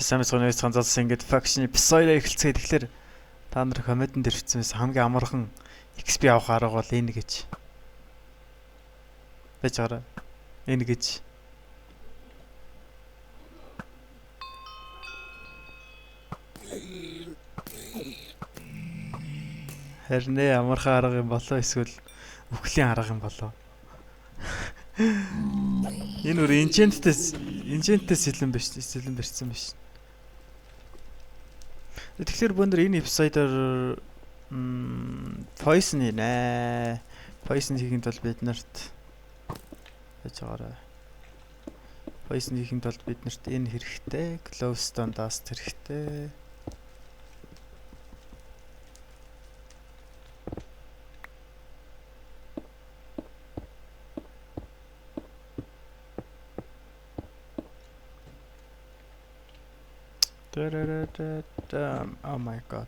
Сайн мэцхан цанцалсан ингээд faction episode эхэлцгээд тэгэхээр та нар комментэн дээр бичсэнээс хамгийн амархан XP авах арга бол энэ гэж. Байж гараа. Энэ гэж. Харин амархан арга юм болоо эсвэл үхлийн арга юм болоо. Энэ өөр enchant-тэс сэлэн барьсан биш. Тэгэхээр өндөр энэ эпизодоор poison нэ. Poison хийхэд бол бид нарт байж байгаарай. Poison хийхэд бол бид нарт энэ хэрэгтэй, glowstone dust хэрэгтэй. Oh my god.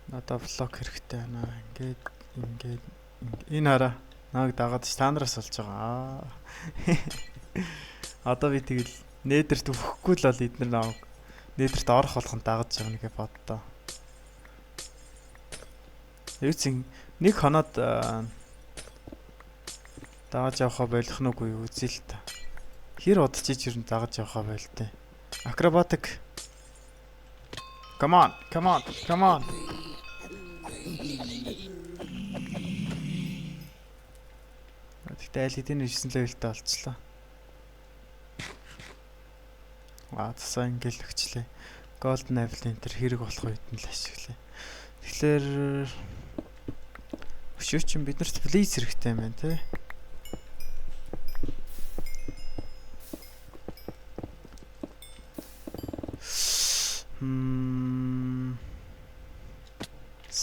Надад блок хэрэгтэй байна. Ингээд энэ хараа. Нааг дагаад стандараас болж байгаа. Одоо би тэгэл нээдэрт өөхөхгүй л бол эднэр нааг нээдэрт орох болгон дагаж явна гэж боддоо. Эвцэн нэг хоноод дагаж явахаа болох нь үгүй юу үзээ л та. Хэр удажиж ирэн дагаж явахаа байл тээ. Acrobatic. Come on. Тэгтээ аль хэдийн 9 левелтэй болчихлоо. Засаа ингээл өгчлээ. Golden Apple энэ төр хэрэг болох үед нь л ашиглая. Тэгэхээр өшөөч бид нарт please хэрэгтэй юм байна те.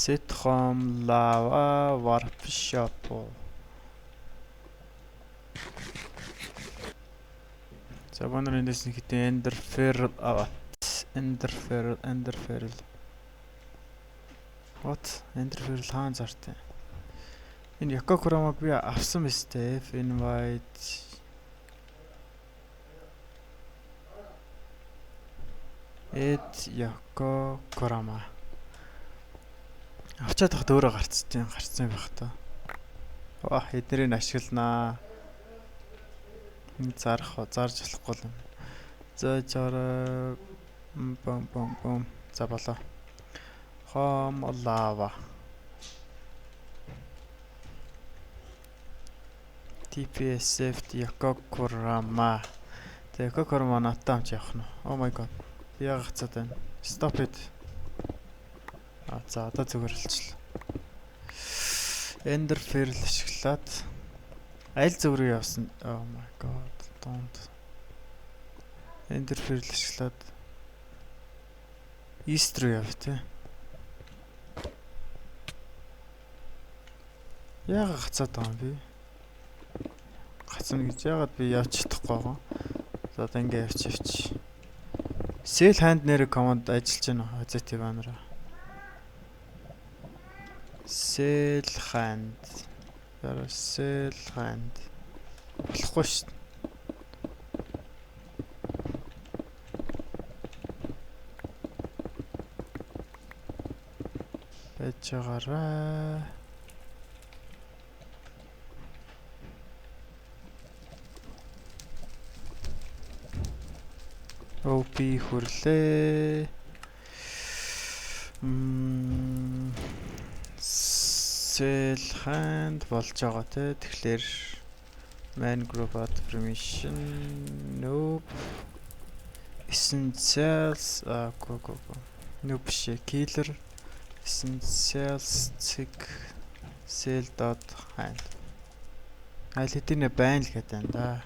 Sitcom lava warp shop. За банер эндээс нэг хитэн Enderferal. What? Enderferal хаан зартай. Энэ Yoko Kurama би авсан биз дээ. Invite Yoko Kurama. Авчаад тахад өөрөө гарцсан байх та. Эднэрийг ашигланаа. Зарж болохгүй юм. За жара бом. За болоо. Home lava. TPS safety Yoko Kurama. Тэ Yoko Kurama натаа амч явах нь. Oh my god. Яг гацаад байна. Stop it. За одоо зүгээр болчихлоо. Enderferal ашиглаад аль зөв рүү явсан? Oh my god. Don't. Enderferal ашиглаад east руу яв тэ. Яг гацаад байгаа юм би. Гацна гэж яагаад би явж чадахгүй байгаа. За одоо ингэ явчих. Sell hand нэр команд ажиллаж байна. AZT банераа. Sell hand. Болохгүй шүү дээ. Байж байгаарай. OP хүрлээ. Sell hand болж байгаа те. Тэгэхээр man group add permission nope. Essentials go. Nope shit killer. Essentials tick sell dot hand. Аль хэдийн байна л гэдэг юм да.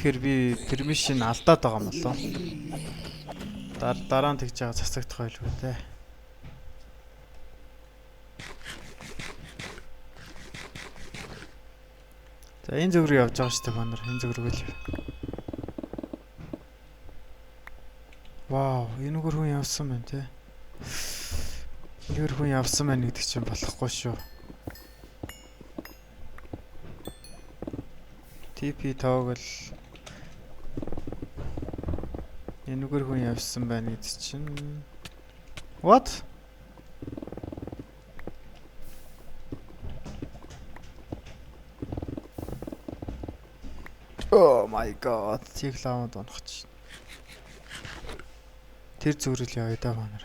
Тэгэхээр би permission алдаад байгаа юм болоо. Дараа нь тэгж байгаа цацагдах байлгүй те. За энэ зөв рүү явж байгаа шүү дээ манар. Энэ зөв рүү л. Вау, энэ нүгэр хүн явсан байна те. Нэр хүн явсан байна гэдэг чинь болохгүй шүү. TP тоглол энэгээр хүн явсан байна гэдэг чинь what? Oh my god. Тийг лаванд унах. Тэр зүрэл явъя да манар.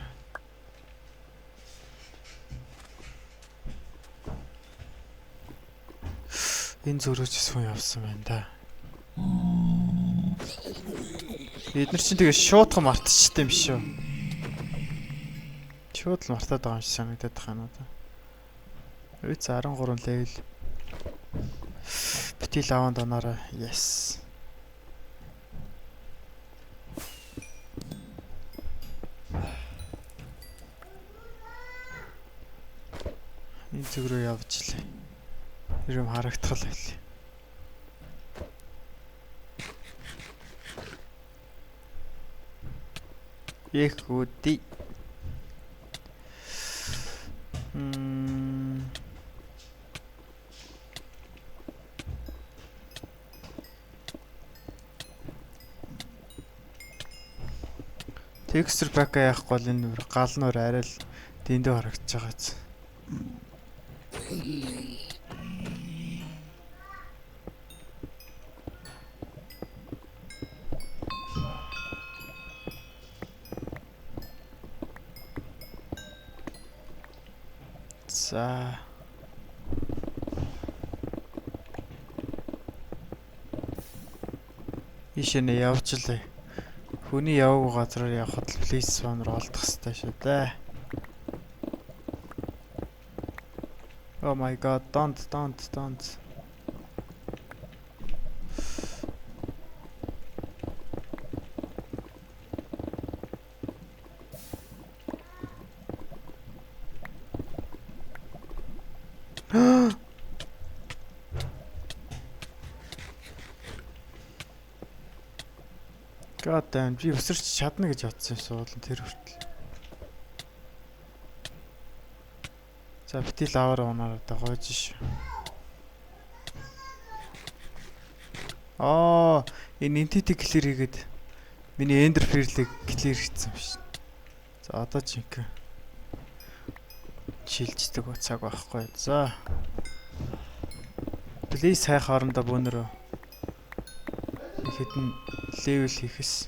Энэ зүрөөчс хүн явсан байна да. Бид нар чинь тэгээ шуудхан мартчихсан юм шүү. Шууд л мартаад байгаа юм шиг санагдаад байна уу та. Үгүй 13 level. Бити лаванд онороо. Yes. Энэ зүг рүү явж лээ. Юм харагдтал байл. Ехүди. Texture pack яахгүй бол энэ гал нөр арай л дэндүү харагдаж байгаа ч. За. Ишэнэ явчлаа. Хүний яваагүй газараар явхад please spawner олдох хэрэгтэй шүү дээ. Oh my god, don't. God damn, би өсөрч чадна гэж бодсон юм суулан тэр хүртэл. За бити лаваар унаараа да гойж ш. Энэ entity clear хийгээд миний ender pearl-ийг clear хийсэн биш. За одоо жинхэнэ шилждэг цаг байхгүй. За. Please хай хоорондоо бөөнөрөө хэдэн level хийхээс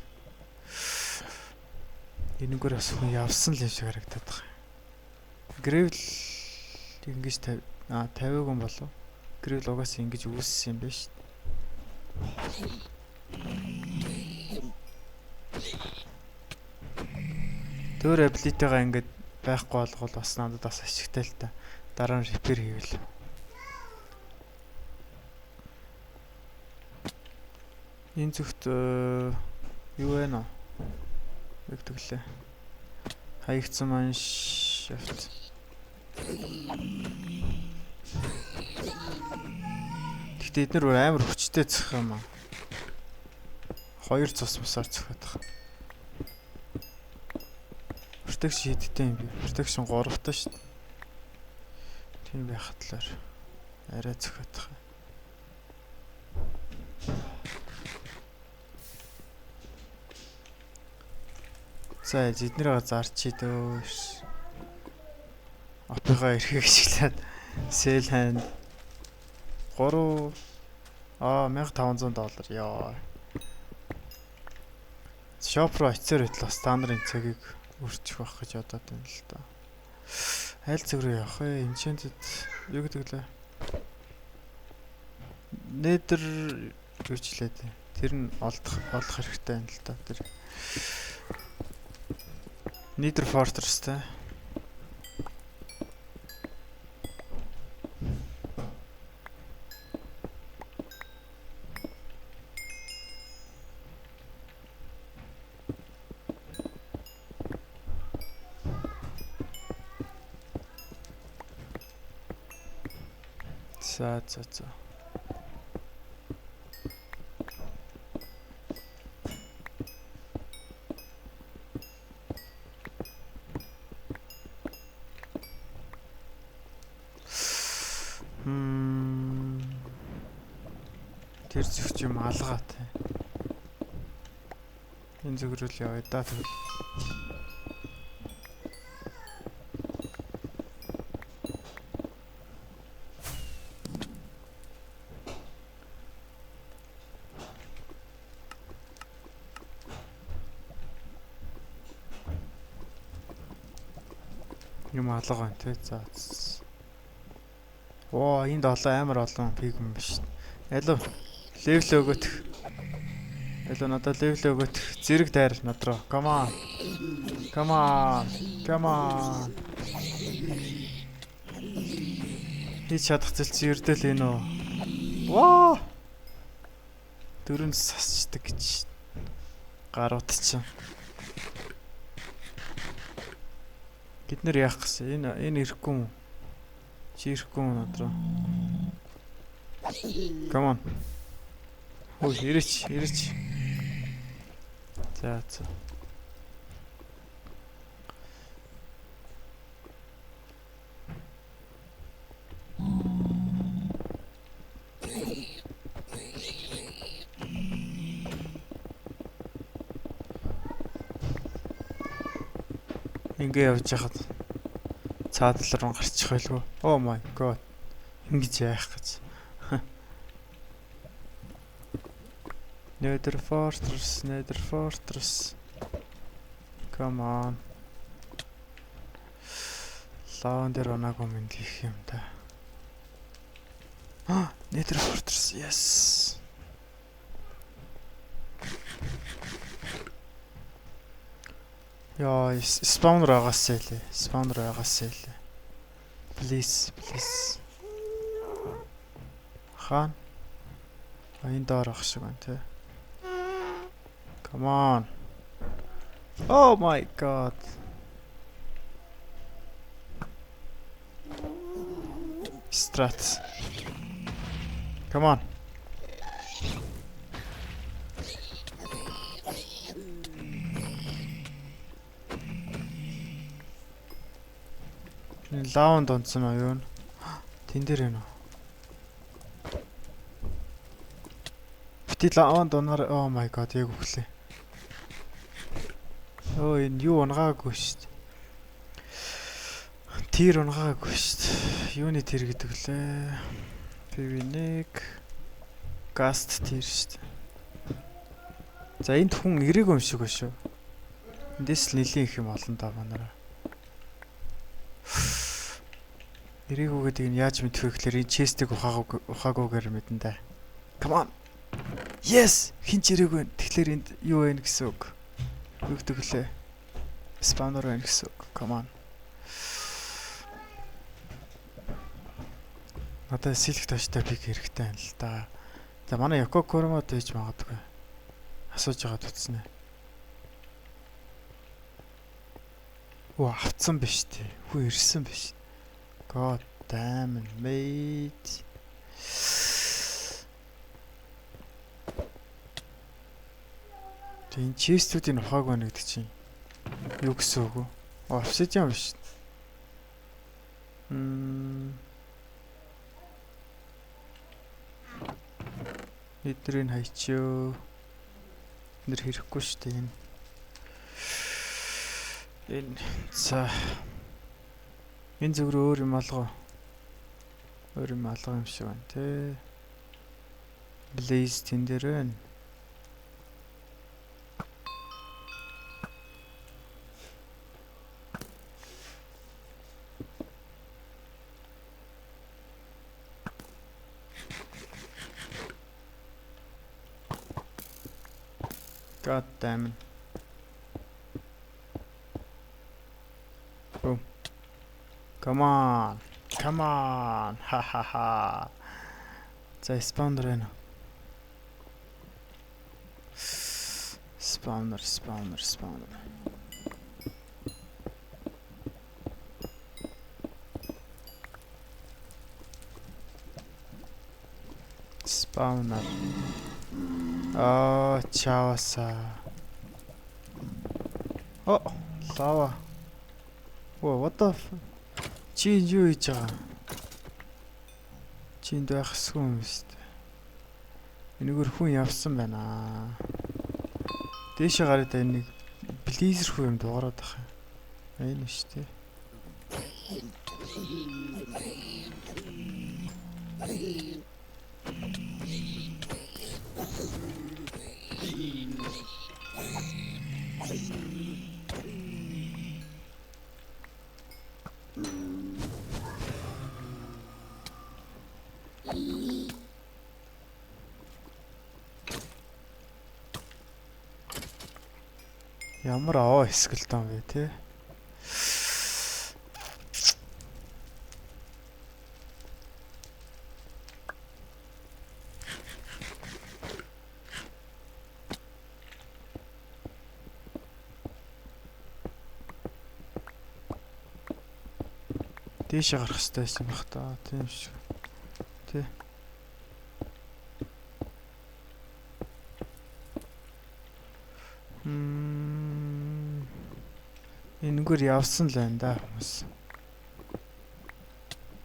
энэгээр бас хүн явсан л юм шиг харагдаад байгаа. Gravel ингэж 50 гон болов. Gravel угаас ингэж үүссэн юм байна шүү. Дөр ability-гаа ингэж байхгүй болгол бас надад бас ашигтай л та. Дараа нь repair хийвэл. Энэ зүгт юу вэ нэ? Тэгтлээ. Хаягдсан маань шафт. Гэтэ эднэр амар хүчтэй цах юм аа. 2 цус мусаар цохоод байгаа. Protection хийдтэй юм би. Protection 3-тай шүү дээ. Тийм байхад л арай цохоод байгаа. За эднэрээ зарчий дөө. Опигаа ирэхийг шиглээд sell hand 3 $1500 яа. Shop руу очиор байтал стандартын цагийг өрчих байх гэж бодоод байна л да. Айл цаг руу явах вэ? Enchanted юу гэдэг лээ? Nether үрчлээд тэр нь олох хэрэгтэй байна л да. Тэр Nether Fortress-тэй. За. Тэр зүгч юм алгаа те. Энэ зүгрүүл яваа да тэгвэл. Юм алга байна те. За. Оо, энд амар олон пигмент биш. Ялуу. Левел өгөөт. Ялуу надад левел өгөөт. Зэрэг дайр над руу. Come on. Come on. Come on. Хийж чадах зэлцэн ердэл энэ үү. Ваа. Дөрөнд сасчдаг гэж. Гарууд чинь. Бид нэр яах гэсэн. Энэ ирэхгүй юм. Чи ирэхгүй юм над руу. Come on. Ой, ирээч. За. Ингээ явж хахад цаадал руу гарчих байлгүй. Oh my god. Ингэж яах гэж. Nether Fortress. Come on. Лаун дээр онаагүй минь гэх юм да. Nether Fortress. Yes. Яа, спаунер агаасаа лээ. Please. Хаан. Энэ доор ах шиг байна те. Come on. Oh my god. Strat. Come on. Лаунд онцсон аа юу? Тэн дээр байна уу? Бити лаунд оноор oh my god яг өглөө. Оо энэ юу унгаагүй шүү дээ. Тир унгаагүй шүү дээ. Юуны тир гэдэг лээ? PV1 гаст тир шүү дээ. За энд хүн эрээг юм шиг ба шүү. Эндээс л нэлийн их юм олон даа манараа. Эрээгүүгээд энэ яаж мэдэх вэ гэхээр энэ честиг ухаагүйгээр мэдэн даа. Come on. Yes! Хинч эрээг вэ? Тэгэхээр энд юу вэ гэсэн үг? Юу гэдэг лээ? Спаунер вэ гэсэн үг. Come on. Надад сэлэх таштай пик хэрэгтэй юм л да. За манай Яко Кормод хийж магадгүй. Асууж байгаа утсан ээ. Оо авцсан биш тий. Хүү ирсэн биш. God damn it, mate. Тэн честүүдийн ухааг байна гэдэг чинь юу гэсэн үг вэ? Obsidian биш. Эдрийн хайчоо. Нэр хэрэггүй шүү дээ энэ. За энэ зүг рүү өөр юм алгаа. Өөр юм алгаа юм шиг байна те. Blaze тэн дээр байна. God damn it. Boom. Come on. Ha ha ha. За спаунер байна. Spawner. Spawner. Oh, чааса. Oh, lava. Whoa, what the f... Чи юу хийж байгаа? Чи энд байх хэсгүй юм шүү дээ. Энэгээр хүн явсан байна. Дээшээ гараад энэ близер хүү юм дуурайд байгаа юм. Энэ шүү дээ. Ямар аваа эсгэлтэн вэ те? Дээшээ гарах хэрэгтэй байсан байх та. Тийм шүү. Тэ. Энэгээр явсан л байна да хүмүүс.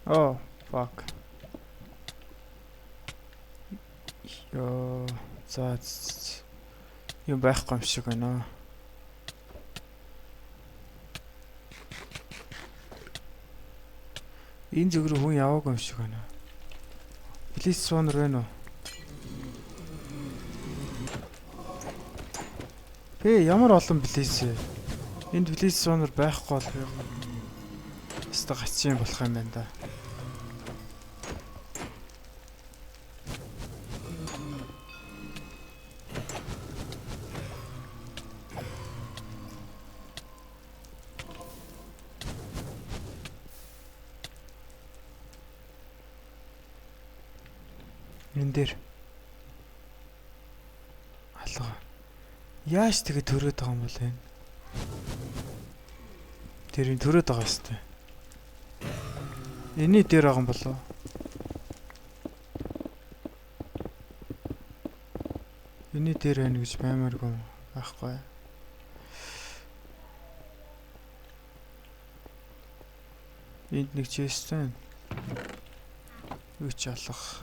Oh, fuck. Ёо, за юм байхгүй юм шиг байна. Энэ зүг рүү хүн яваагүй юм шиг байна. Плиз суунер байна уу? Ямар олон плиз ээ. Энд плиз суунер байхгүй бол өстө гацсан болох юм байна да. Энэ дээр алга. Яаж тэгээ төрөөд байгаа юм бол энэ? Тэрийн төрөөд байгаа ёстой. Эний дээр байгаа юм болоо. Эний дээр байна гэж баймааргүй байхгүй. Энд нэг чест байна. Юу ч алах.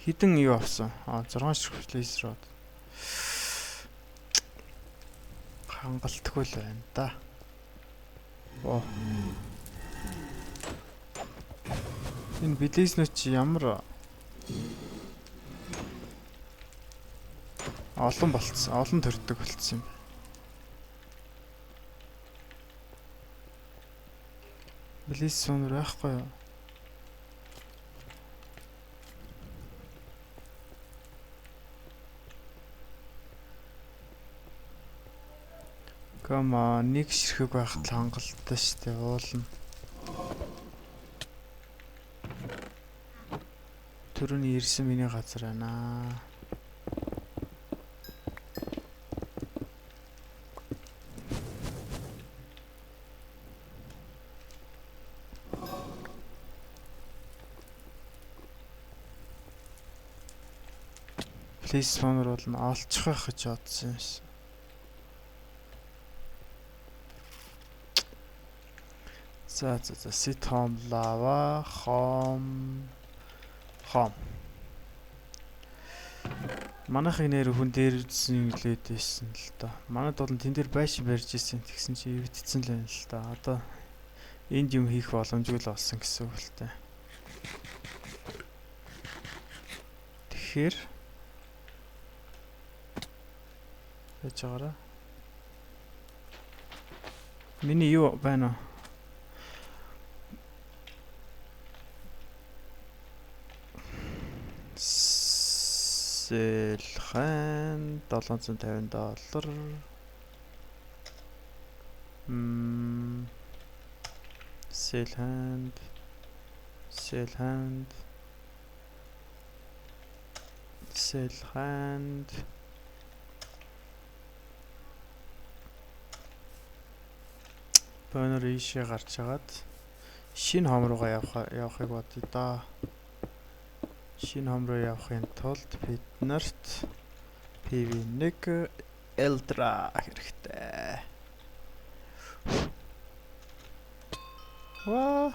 Хідэн юу авсан? 6 ширхэг лейзер род. Хангалтгүй л байна да. Оо. Энэ билейснүүд чи ямар олон болцсон, олон төрдөг болцсон юм. Билейс суунер байхгүй юу? Come on, нэг ширхэг байхад хангалттай штэ уулна. Төрөний ирсэн миний газар байна. Плейс спонер бол нь олчих байх гэж бодсон юм. За sit home lava home. Манайхын нэр хүн дээр үзсэн лээд байсан л да. Манайд бол тэн дээр байшин барьж ирсэн. Тэгсэн чи ивдсэн л байна л да. Одоо энд юм хийх боломжгүй л болсон гэсэн үг л та. Тэгэхээр яаж байгаараа. Миний юу байна вэ? Сэлхэн $750. Сэлхэнд Бонор ийшээ гарч агаад шинэ хом руугаа явахыг бодъё да. Шинэ хом руу явахын тулд бид нарт PV1 Элдра хэрэгтэй. Ваа.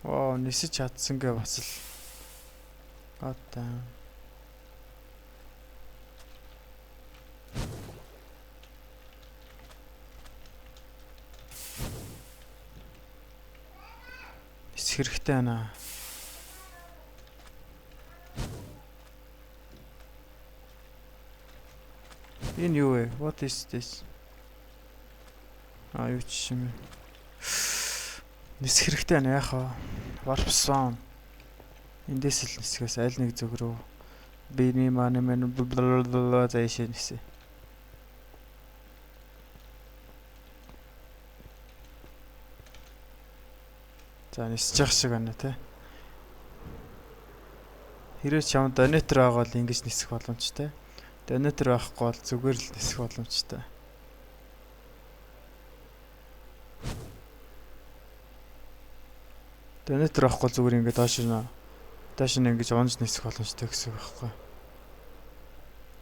Вау, нисэж чадсангээ бас л. God damn. Нисэх хэрэгтэй байна. Энэ юу вэ? What is this? Юу ч юм. Нисэх хэрэгтэй байна яхаа. Warp zone. Эндээс л нисгээс аль нэг зүг рүү. Биний маань мэн заашаа нисэ. За нисэж явах шиг байна те. Хэрвээ чам донетер байгаа бол ингэж нисэх боломжтой. Донетер байхгүй бол зүгээр л нисэх боломжтой. Донетер авахгүй зүгээр ингээд доош нь ингэж унж нисэх боломжтой гэсэн үг байхгүй.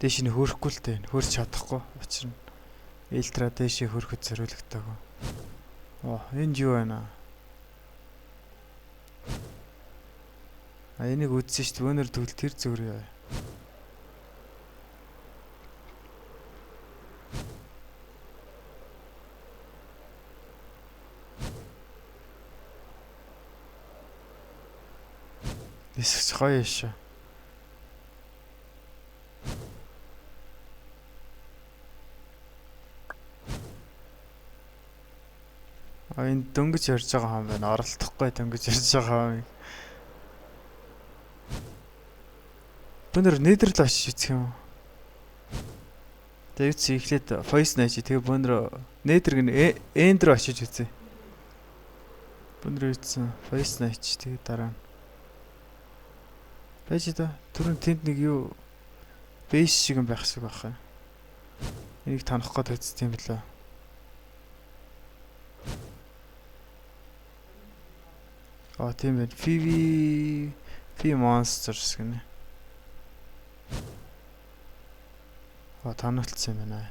Дээш нь хөрөхгүй л дээ. Хөрч чадахгүй. Учир нь элтра дээшээ хөрөхөд зориулагдаагүй. Энд юу байна? Энийг үзсэн шүү дээ. Өнөр төгөл тэр зүгээр яа. Нисэж гоё шүү. Энэ дөнгөж ярьж байгаа юм байна. Оролдохгүй дөнгөж ярьж байгаа юм. Бөнөр нейтрал очиж үзэх юм. Тэгээд ихлээд voice нэж. Тэгээ бөнөр нейтрг нь end руу очиж үзье. Бөнөр үзсэн voice нэж. Тэгээ дараа нь байж да. Түрүүн тэнд нэг юу бейс шиг юм байх шиг байна. Энийг танах гээд үзсэн юм билээ. Тийм ээ. PV monsters гэнэ. Танаалтсан юм байна.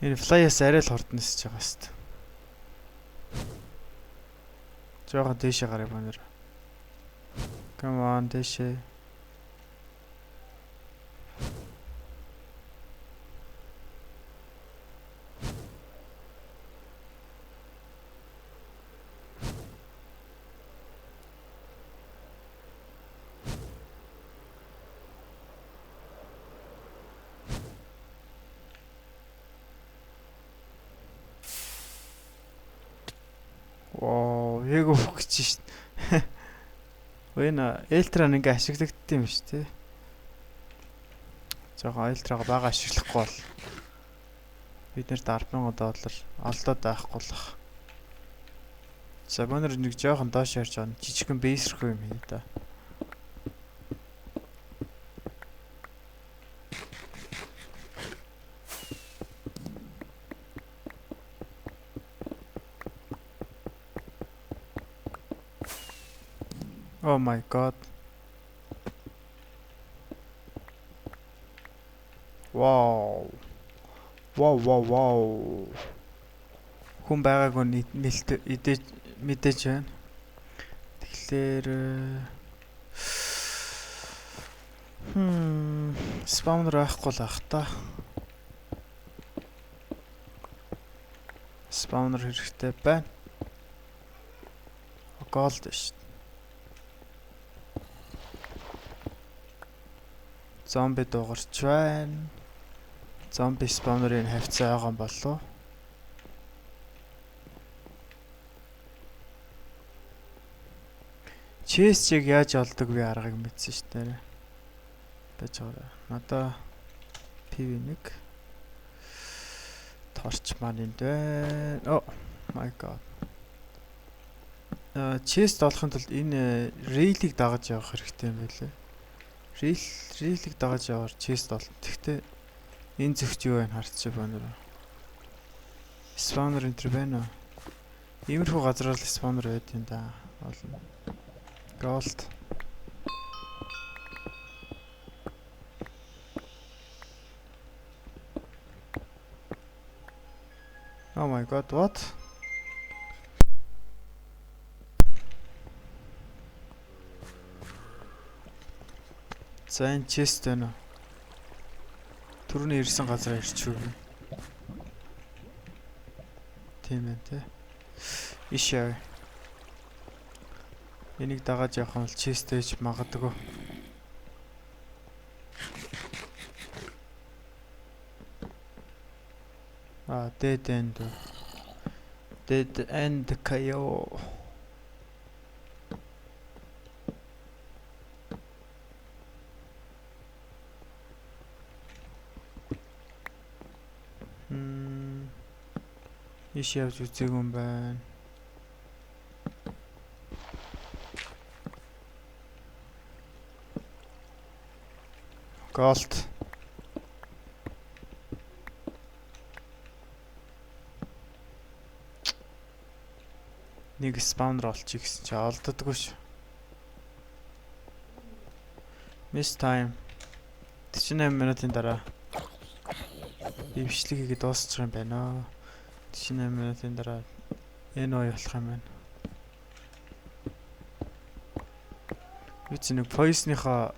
Энэ fly-аас арай л хурд нисэж байгаа шүү дээ. Жаахан дээшээ гараа банер. Come on дээшээ. Яг өөх гэж шít. Вэна элтран ингээ ашиглагдсан юм шүү дээ. Жохоо элтрага бага ашиглахгүй бол бид нэр $10,000 олдоод байхгүй болох. За бонор нэг жоохон доош ярьж байгаа жижигхэн бейсрэх юм хий да. Oh my god. Wow. Хүн байгаагүй мэдээж байна. Тэгэхээр спаунер байхгүй л ах та. Спаунер хэрэгтэй байна. Голд шүү. Зомби дуурч байна. Зомби спаунерын хавцаа байгаа болов. Чэсчиг яаж олдог вэ аргыг мэдсэн ш нэрэ. Байж байгаа. Надаа PV1 торч маань энд байна. Oh my god. Чест олохын тулд энэ рейлийг дагаж явах хэрэгтэй юм байлээ. Рейлийг дагаж яваар чест олно. Гэхдээ Энэ зөвхт юу байна харчих бонор. Спаунер энэ байна уу? Иймэрхүү газар л спаунер байд юм да. Болно. Голд. Oh my god, what? За энэ chest байна уу? Түрүүний ирсэн газараа ирчихв. Тийм ээ те. Ишээ. Энийг дагаад явах нь chest ээж магадгүй. Dead end. Dead end kayo. Иш явж үзээгүй юм байна. Gold. Нэг спаунер олчих гэсэн чи олддоггүй ш. Miss time. 48 минутын дараа ившлиг хийгээд дуусчих юм байна. 48 минутын дараа энэ ой болох юм байна. Би ч нэг поисныхаа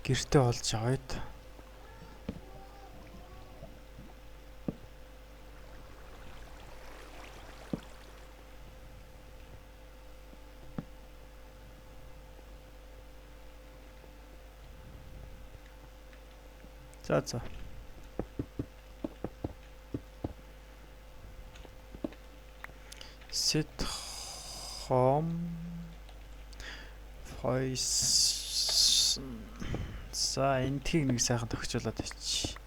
гэртээ олж аваад. За. Sit home voice. За энтхийг нэг сайхан төгсчүүлээд очиж.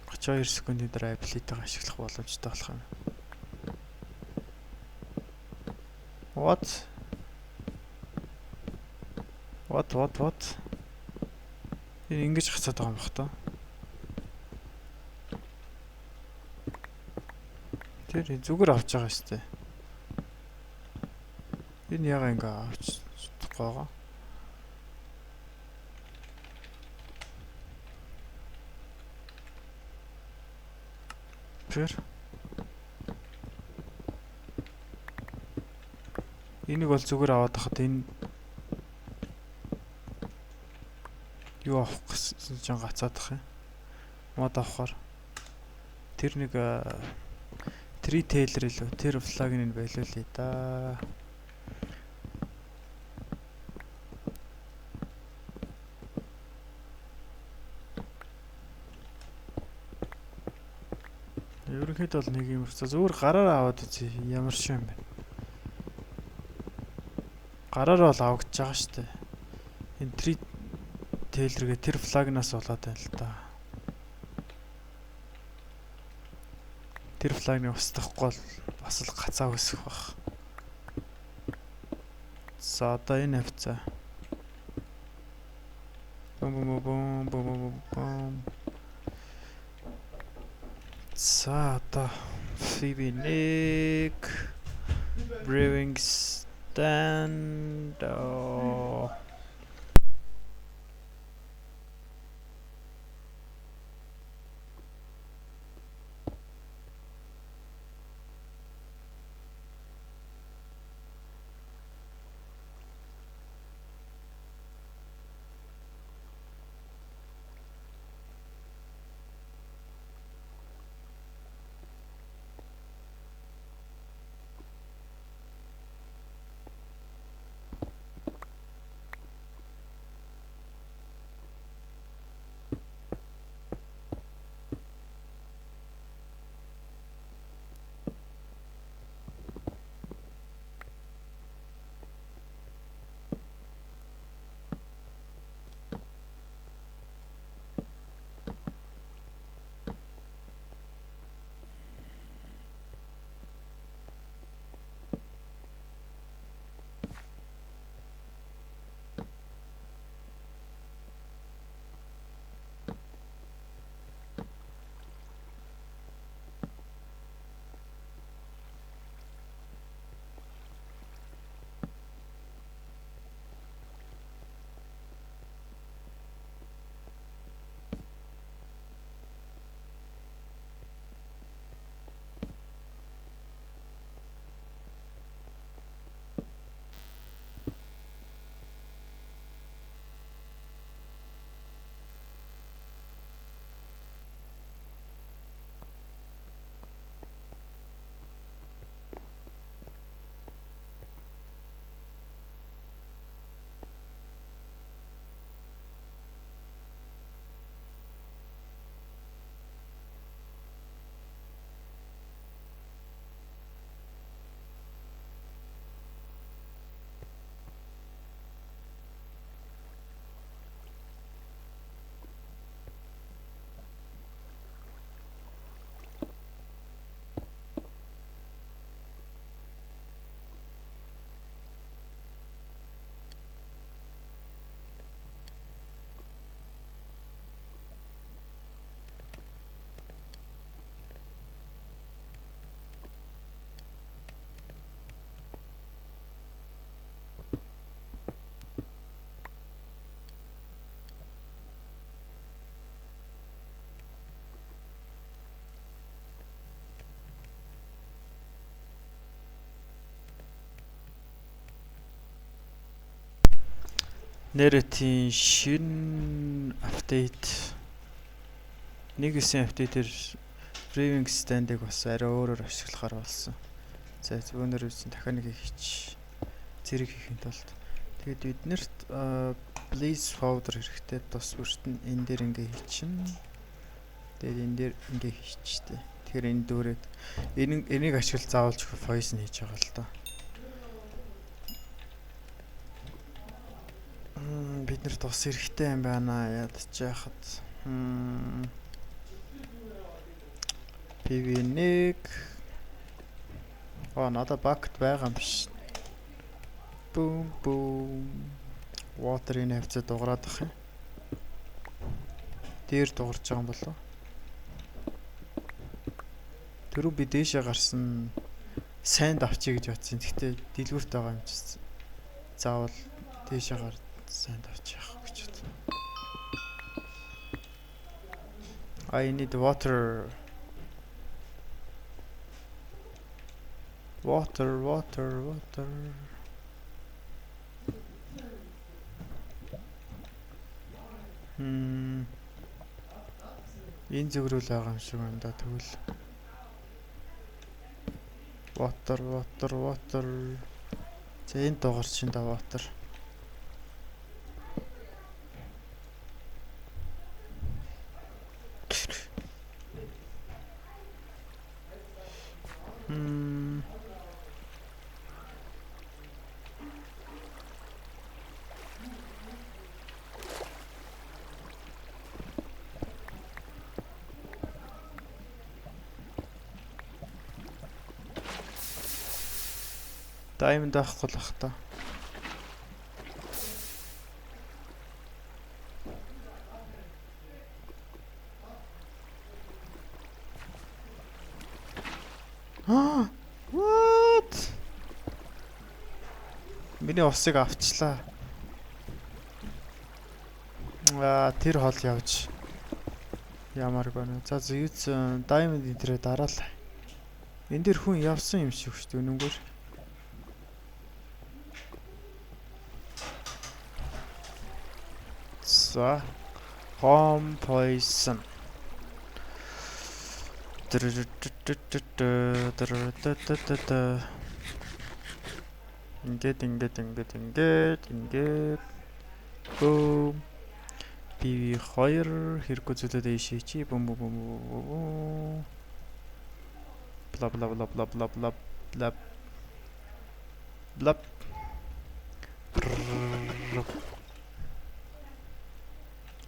Хачаа 2 секундын дараа апплитыг ашиглах боломжтой болох юм. What? Энэ ингэж хацаад байгаа юм бах та. Тэр зүгээр авч байгаа шүү дээ. Энэ яга ингээ авч чадахгүй байгаа. Тэр энийг бол зүгээр аваад хахад энэ юу авах гэсэн чинь гацаад ах юм. Мод авахаар тэр нэг retailer илүү тэр флагыг нь байлуулъя да. Ерөнхийдөө бол нэг юм зүгээр гараараа аваад үзье. Ямар шиг юм бэ? Гараараа бол авагдж байгаа шүү дээ. Энэ retailer-гээ тэр флагнаас болоод байна л да. Тэр флагыг устгахгүй бол бас л гацаа өсөх баг. За одоо энэ хавцаа. Бум. За одоо Fibinik Brewing Stand. Нэрэтийн шин апдейт. Нэгсэн апдейтээр Braving stand-ыг бас арай өөрөөр ашиглахаар болсон. За зүүнээр үсэн дахиад нэг хийч. Зэрэг хийхэд тулд. Тэгээд биднэрт Blaze powder хэрэгтэй. Тус бүрт нь энэ дээр ингээ хийчин. Тэгээд энэ дээр ингээ хийчтэй. Тэгэхээр энэ дүүрээд энийг ашиглаж заавалж poison хийж байгаа л доо. Биднэрт тус хэрэгтэй юм байна. Ядч яхад. PV1 надад багт байгаа юм биш. Boom. Water-ийн хавцаа дуграад ах юм. Дээр дуурж байгаа юм болов. Тэрүү би дээшээ гарсан санд авчий гэж бодсон. Гэхдээ дэлгүүрт байгаа юм чинь. Заавал дээшээ гар санд авчих гэж бодсон. I need water. Water. Энэ зөврөл байгаа юм шиг байна да тэгвэл. Water. За энэ дугаар чинь да water. Diamond авахгүй л ах та. What? Миний усыг авчлаа. Тэр хол явж. Ямар гэнэ. За зүйц Diamond энтрээ дараалаа. Энд дэр хүн явсан юм шиг шүү дээ үнэнгээр. За poison. Ингээд. Boom. PV2 хэрэггүй зүйлүүд ийшээ чи бум. Bla.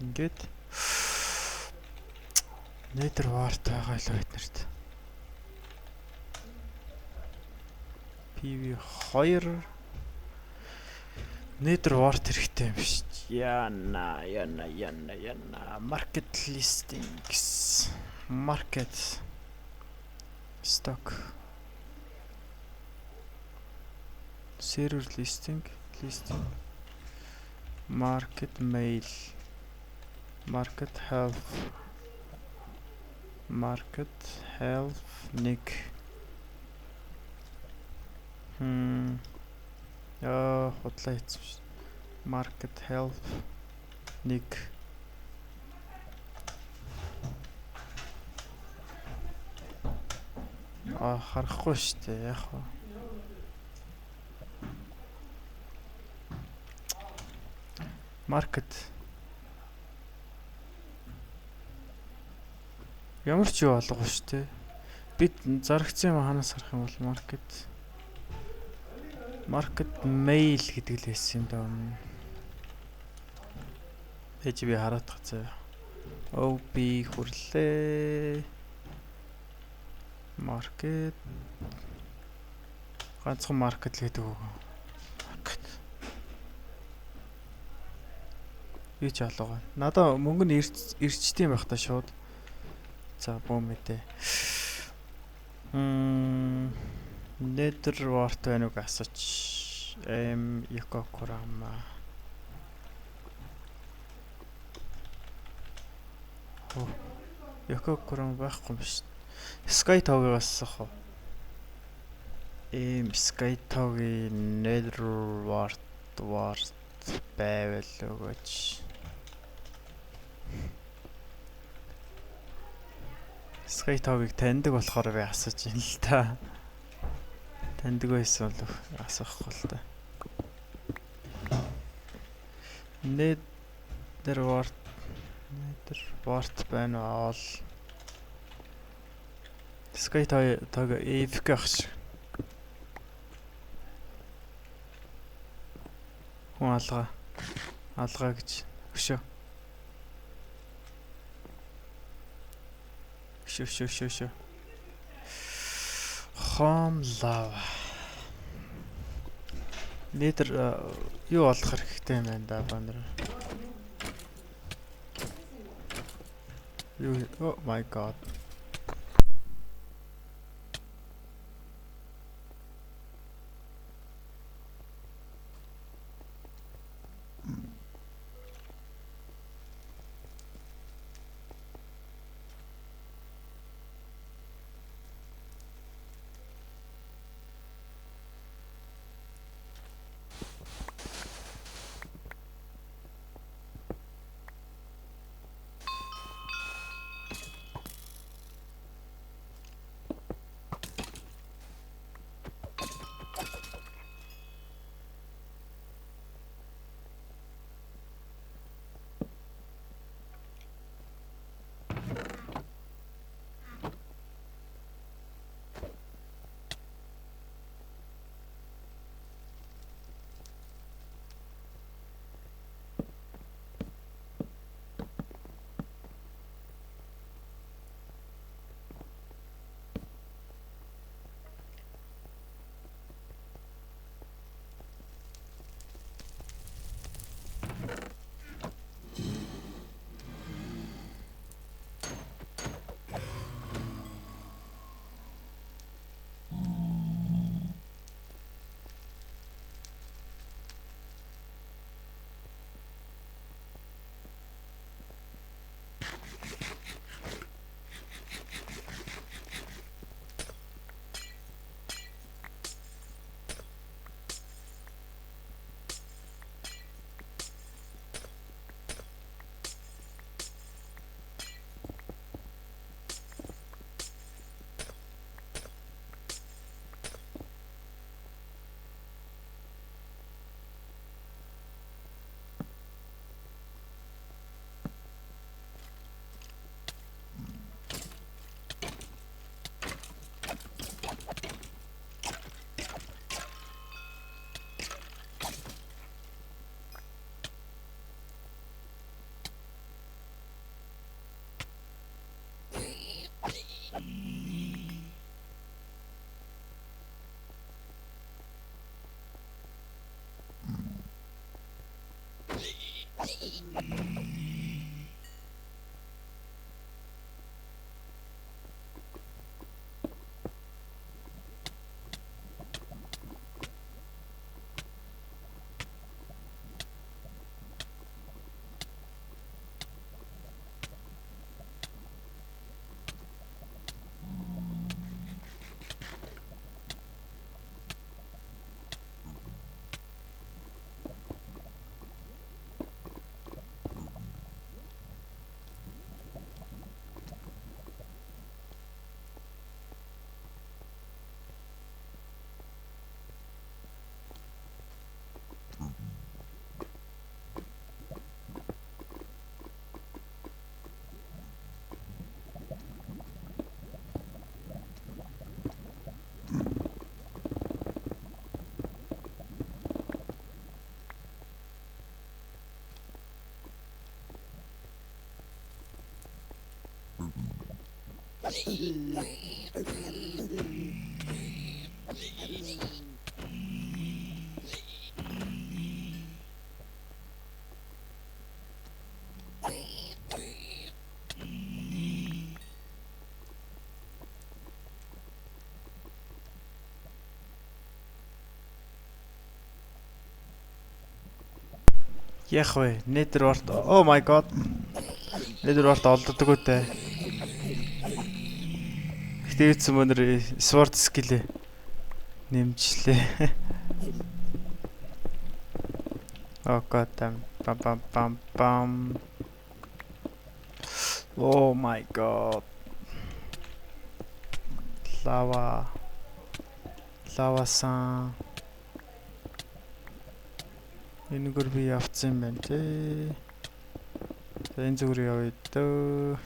Ингээд Nether wart байгаа л биднэрт. PV2 Nether wart хэрэгтэй юм биш. Яна. Market listings. Market stock. Server listing. Market mail. Market health nick. Худлаа хийсэн шүү. Market health nick. Харахгүй шүү дээ яг хаа. Market ямар ч юу алга шүү дээ. Бид зарагцсан юм ханаас харах юм бол market mail гэдэг л хэлсэн юм даа. Ээж би хараад гацаа. OB хүрлээ. Market ганцхан market л гэдэг үг. Market. Юу ч алга байна. Надаа мөнгө нь ирчтэй байх та шууд. За бом мэдээ. Nether wart байна уу асууч. Якокурама. Якокурама байхгүй юм биш. Sky Tower-аас ах. Sky Tower-ийн Nether wart байвал өгөөч. Sky Tog-ыг таньдаг болохоор би асууж байна л та. Таньдаг байсан бол асуухгүй л та. Nether wart байна аа. Sky Tog AFK ах шиг. Хүн алгаа гэж өшөө. Шөө. Home love. Nether юу олох хэрэгтэй юм байна да банер. Oh my god. Яах вэ? Nether wart. Oh my god. Nether wart олддог үтэй. Гэтээсэн мөнөр sword skill нэмжлээ. Oh god damn. Bam bam bam bam. Oh my god. Lava. Lava-сан. Энэгээр би явцсан юм байна тий. За энэ зүгээр явъя дөө.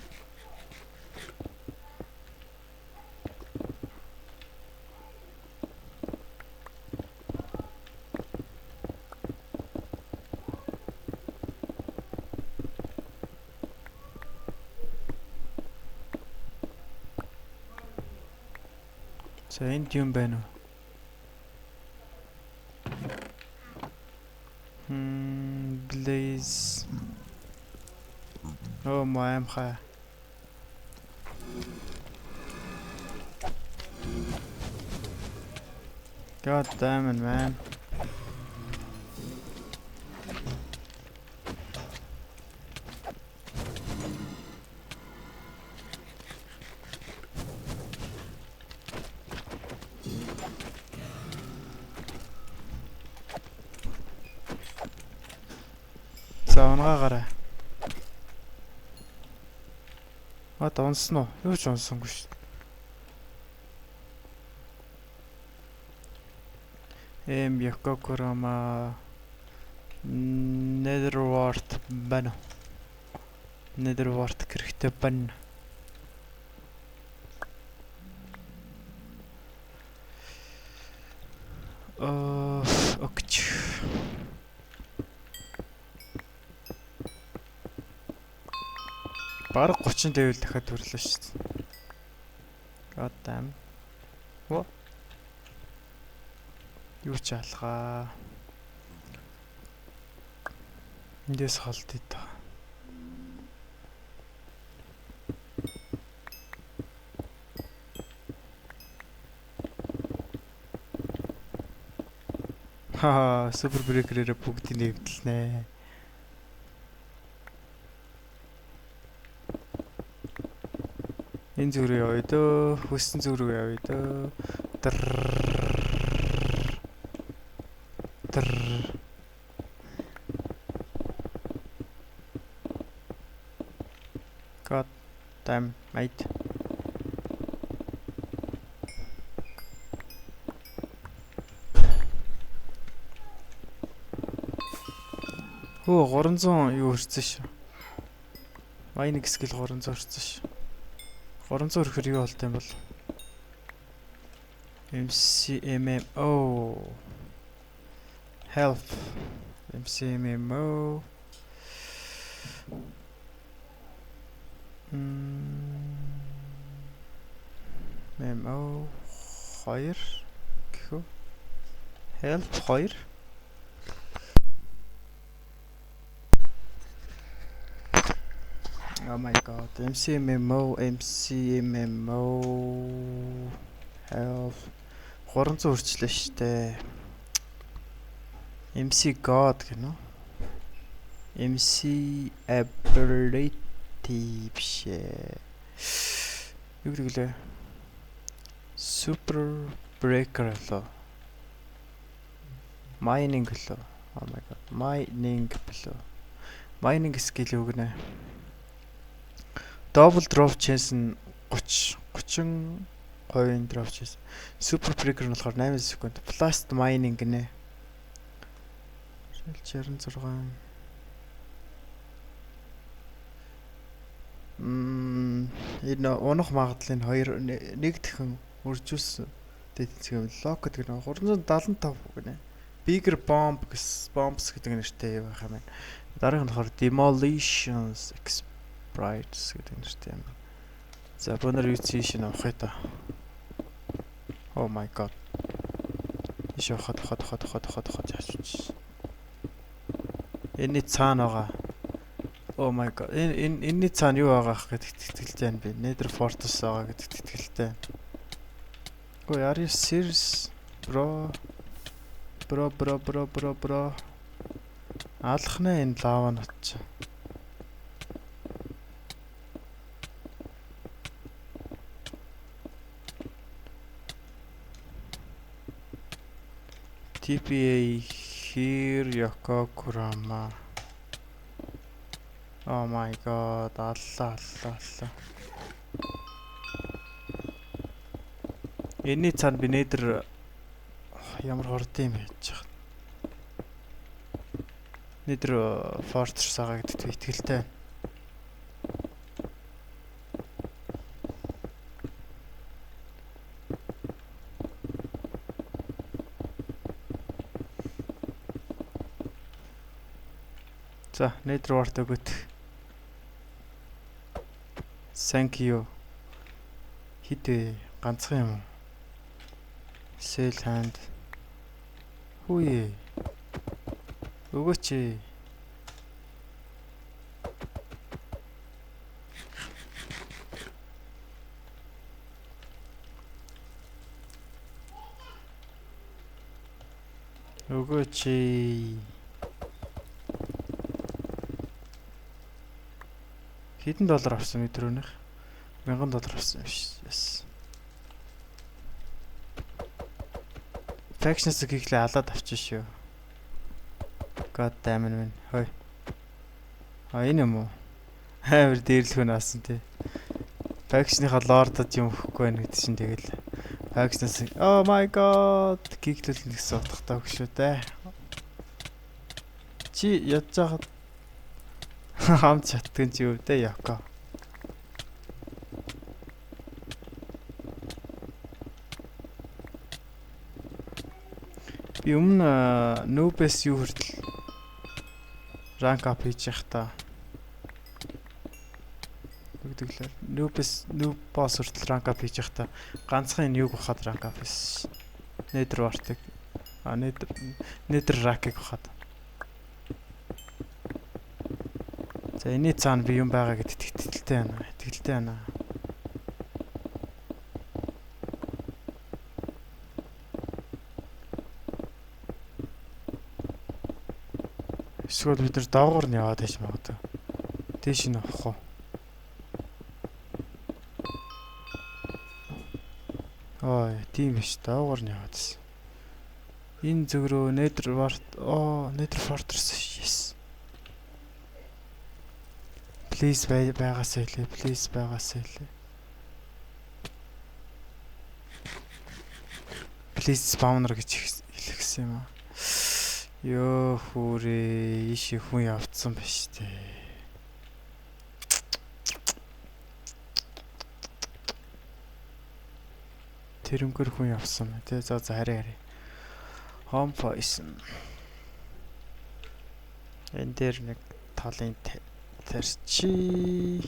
За энд юм байна уу? Blaze. Oh my god. God damn it, man. За унагаарай. Унсан уу? Юу ч унсангүй шүү. Якокурама Netherwart байна. Netherwart хэрэгтэй байна. Окей. Бараг 30 level дахиад төрлөө шүү дээ. God damn. What? Юу ч алгаа. Эндээс холдъё та. Супер брекерээр бүгдийг нэвдэлнэ. Энэ зүрх явъя дөө, хүссэн зүрх явъя дөө. God damn mate. Оо 300 юу өрцөн шүү. Майнинг скил 300 өрцөн шүү. 300 өрөхөр юу болт юм бол? MCMMO help MCMMO MMO 2 гэхүү help 2 Oh my god, MCMMO help 300 хүрчлээ штэ. MC God гэнэ үү? MC ability биш ээ. Юу гэвэл Super breaker лөө. Mining лөө. Oh my god, mining лөө. Mining skill юу гэнэ? Double drop chance нь 30% drop chance. Super breaker нь болохоор 8 секунд. Blast mining гинэ. 66. Энэ унах магадлалыг 2 нэг дахин үржүүлсэн. Тэтгэв лок гэдэг нь 375 гинэ. Bigger bombs гэдэг нэртэй байх юм байна. Дараагийнх нь болохоор demolitions sprites гэдэг нэртэй юм. За бонор UC шин авах та. Oh my god. Ишо хот яач. Энэний цаана байгаа. Oh my god. Энэний цаана юу байгаа гэдэгт итгэлтэй байна би. Nether Fortress байгаа гэдэгт итгэлтэй. Ой, are you serious? Bro. Алхна энэ лава нот чи. TPA Here Yokokurama. Oh my god. Аллаа. Энийний цаана би нээдэр ямар хорд юм яаж чад. Нээдэр Fortress байгаа гэдэгт итгэлтэй. За, нээдэр варт өгöt. Thank you. Хитэ ганцхан юм уу? Sell hand. Хүүе. Өгөөч ээ. Өгөөч ээ. Хэдэн доллар авсан өдрөөнийх? $1000 авсан биш. Yes. Factions гэхлээ алаад авчих шүү. God damn it. Хой. Энэ юм уу? Хавар дээрлэхүүн аасан тий. Faction-ийнхаа лордод юм өгөхгүй байх гэдэг чинь тэгэл. Faction-аас oh my god гиглүүлнэ гэсэн утгатай үг шүү дээ. Чи ядж хаад хамт чатгэн чи юу дээ Яко. Би өмнө Noob-с юу хүртэл rank up хийж явах та. Бүгдглээ. Noob boss хүртэл rank up хийж явах та. Ганцхан энэ юг ухаад rank up хийсэн. Nether wart-ыг. Nether rack-ыг ухаад. За энэ цаана би юм байгаа гэдэгт итгэлтэй байна. Эсвэл бид нар доогуур нь яваад байж магадгүй. Дээш нь авах уу? Ой, тийм биш. Доогуур нь яваад байсан. Энэ зөврөө Nether Fortress. Yes. Please байгаасаа хэлээ. Please spawner гэж хэлсэн юм аа. Ёо хүрээ иши хүн явцсан байж тээ. Тэрнгэр хүн явсан мэ тэ. За харъя. Home poison. Энд дээр нэг талын тарчи.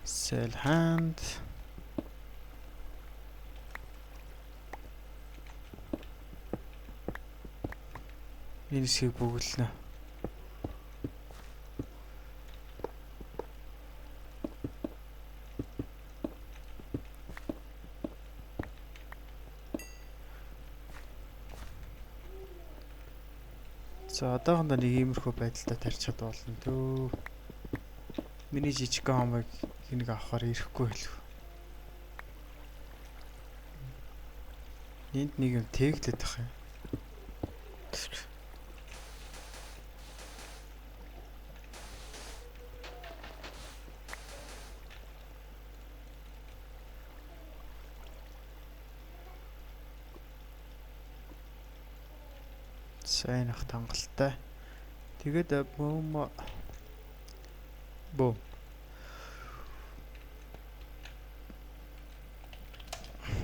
Sell hand. Энэ хэсгийг бүгэлнэ. За одоохондоо нэг иймэрхүү байдалтай тарьж чад болно дөө. Миний жижиг хамыг энийг авахаар ирэхгүй хэлв. Энд нэг юм тэглээд байх юм. Сайн ах тангалтай. Тэгээд бөө.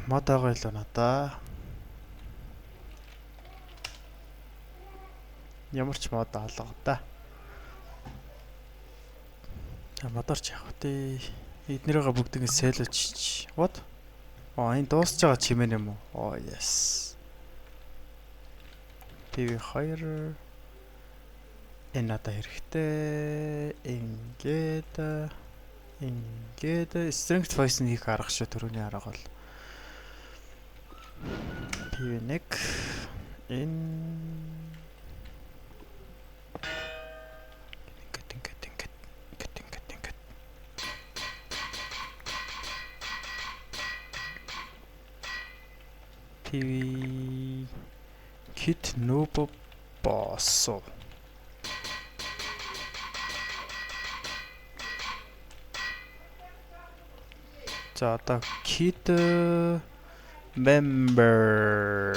Мод байгаа илүү надаа. Ямар ч мод алга да. Модорч явах тий. Эднэрээ бүгдийг сэлж. What? Энэ дуусч байгаа чимээ юм уу? Oh yes. TV2 энэ надад хэрэгтэй. Ингээд strength poison хийх арга шүү түрүүний арга бол. TV1 ингээд PV Kit Noob Boss. За одоо Kid Member.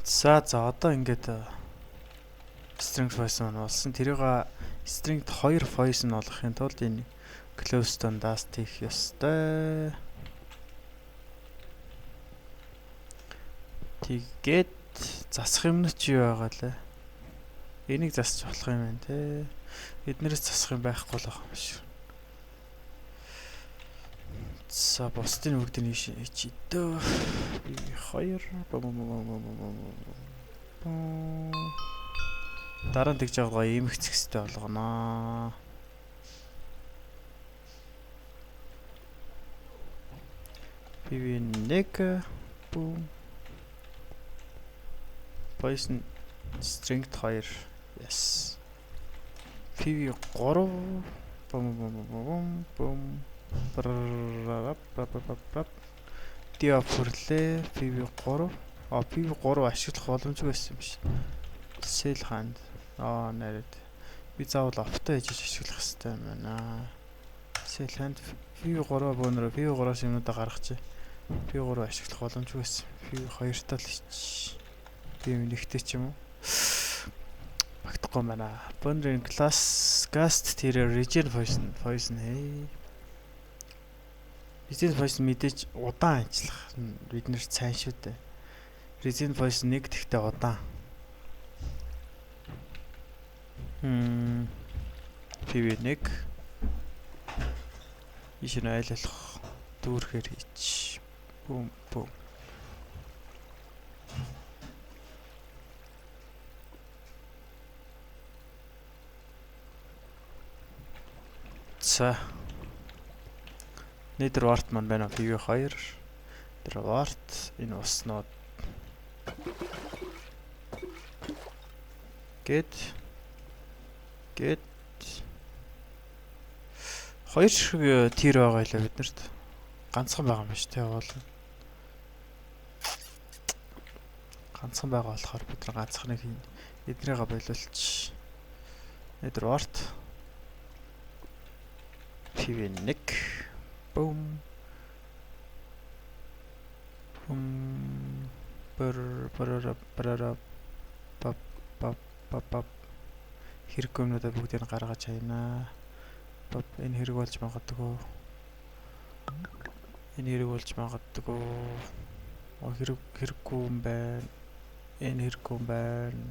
За одоо ингээд string voice нь болсон. Тэрийг string-т 2 voice нь болгохын тулд энэ close to dust хийх ёстой. Тэгээд засах юм нь ч юу байгаа лээ. Энийг засч болох юм байна те. Эднэрээс засах юм байхгүй л байгаа юм шиг. За бусдын бүгдийг хийчихээ. 2 дараа нь тэгж байгаа имэгцэх хэвээр болгоно. PV1 boom. Poison string 2. Yes. PV3 boom. Диа пүрлээ PV3 PV3 ашиглах боломжгүй байсан юм шиг. Sell hand нараад би заавал автаа хийж ашиглах хэрэгтэй юм байна. Sell hand PV3 бөөнөр PV3-аас юмудаа гаргачих. PV3 ашиглах боломжгүй байсан. PV2-таа л хич. Би нэгтэй ч юм уу. Багтахгүй байна. Бөөнрийн class gast тэр region voice нэ. Resin voice мэдээж удаан ажиллах бид нэр сайн шүү дээ. Resin voice 1 тэгтээ удаан. PV1 ишин айлах дүүрхээр хийч. Бум. За Nether wart маань байна PV2. Тэр wart энэ уснууд get хоёр шиг тир байгаа л биднэрт ганцхан байгаа юм шүү те бол ганцхан байгаа болохоор бид нар ганцхныг эднийгээ болиулж Nether wart PV1 boom хэрэг юмнуудаа бүгдийг нь гаргаж хайнаа. Энэ хэрэг болж магадгүй. Хэрэггүй юм байна. Энэ хэрэггүй юм байна.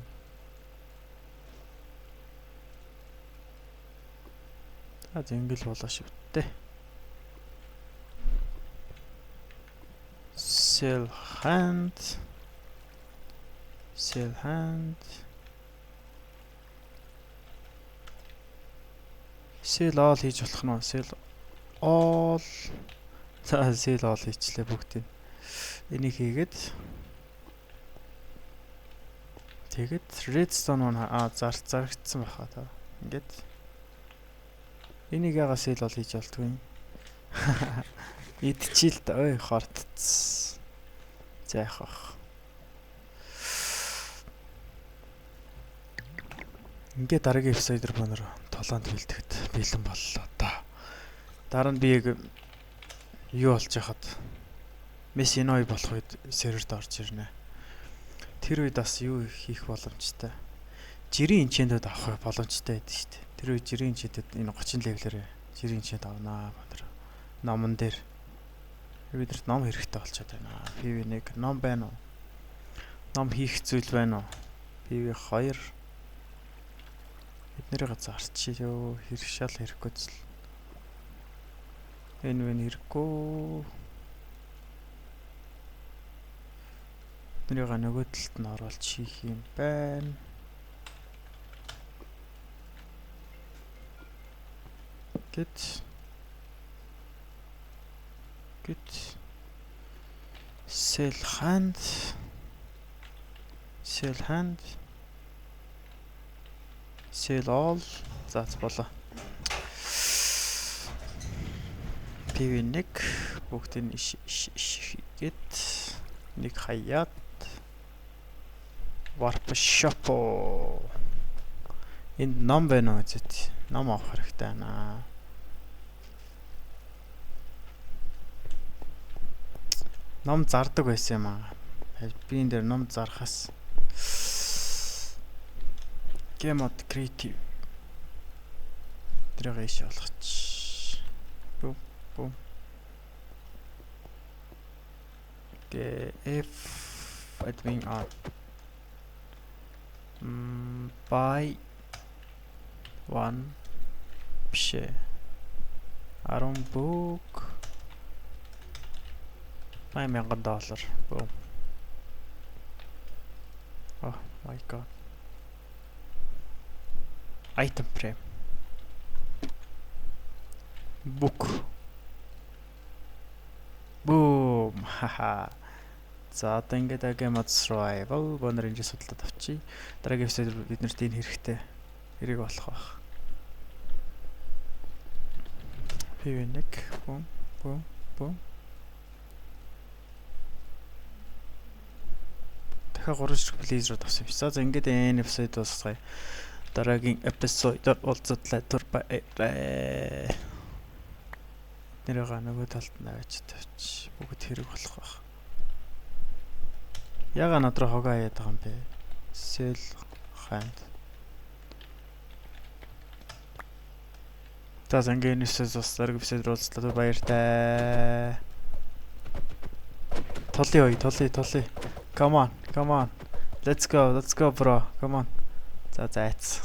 Зингэл болоо шивтээ. Sell hand. Sell all хийж болох нь sell all. За sell all хийчлээ бүгдийг. Энийг хийгээд redstone зарагдсан байхаа та. Ингээд энийг яга sell all хийж болтгүй. Идчихэл ой хортц. Зайхах. Ингээ дараагийн episode-ээр бонор толоонд бэлтгэхэд бэлэн боллоо та. Дараа нь би яг юу болж яхад Messinoi болох үед серверт орж ирнэ. Тэр үед бас юу хийх боломжтой. жирийн энчэнтэд авах боломжтой байдаг шүү дээ. Тэр үе жирийн энчэнтэд энэ 30 левелээр жирийн энчэнт авнаа өндөр. Номон дээр бидэрт ном хэрэгтэй болчиход байна. PV1 ном байна уу? Ном хийх зүйл байна уу? PV2 эднэрийг зарчихъё. Хэрэг шал хэрэггүй зүйл. Энэ хэрэггүй. Эднэрийг нөгөө талд нь оруулж хийх юм байна. Get sell hand sell all заац болоо. PV1 бүгдийг хийгээд нэг хаяад warp shop энд ном байна уу зэт ном авах хэрэгтэй байна. Ном зардаг байсан юм аа. Би энэ дээр ном зархаас Game Mode Creative тэрийг иш болгоч. Бум. F admin art buy one биш. Aron book $8,000. Boom. Oh my god. Item frame. Book. Boom. Haha. За одоо ингээд Game Mode Survival бонор энэ судалдаад авчи. Дараагийн эпизод бид нарт энэ хэрэгтэй. Хэрэг болох байх. PV1 boom. Дахиад 3 ширхэг please руу тавсан юм шиг. За ингээд энэ эпизод дуусгая. Дараагийн эпизодоор уулзтлаа бай. Нэрээ нөгөө талд наваач тавьч. Бүгд хэрэг болох байх. Яга над руу хогоо хаяад байгаа юм бэ? Sell hand. За ингээд энэ эпизод уулзтлаа баяртай. Толли. Come on. Let's go bro. Come on. За зайц.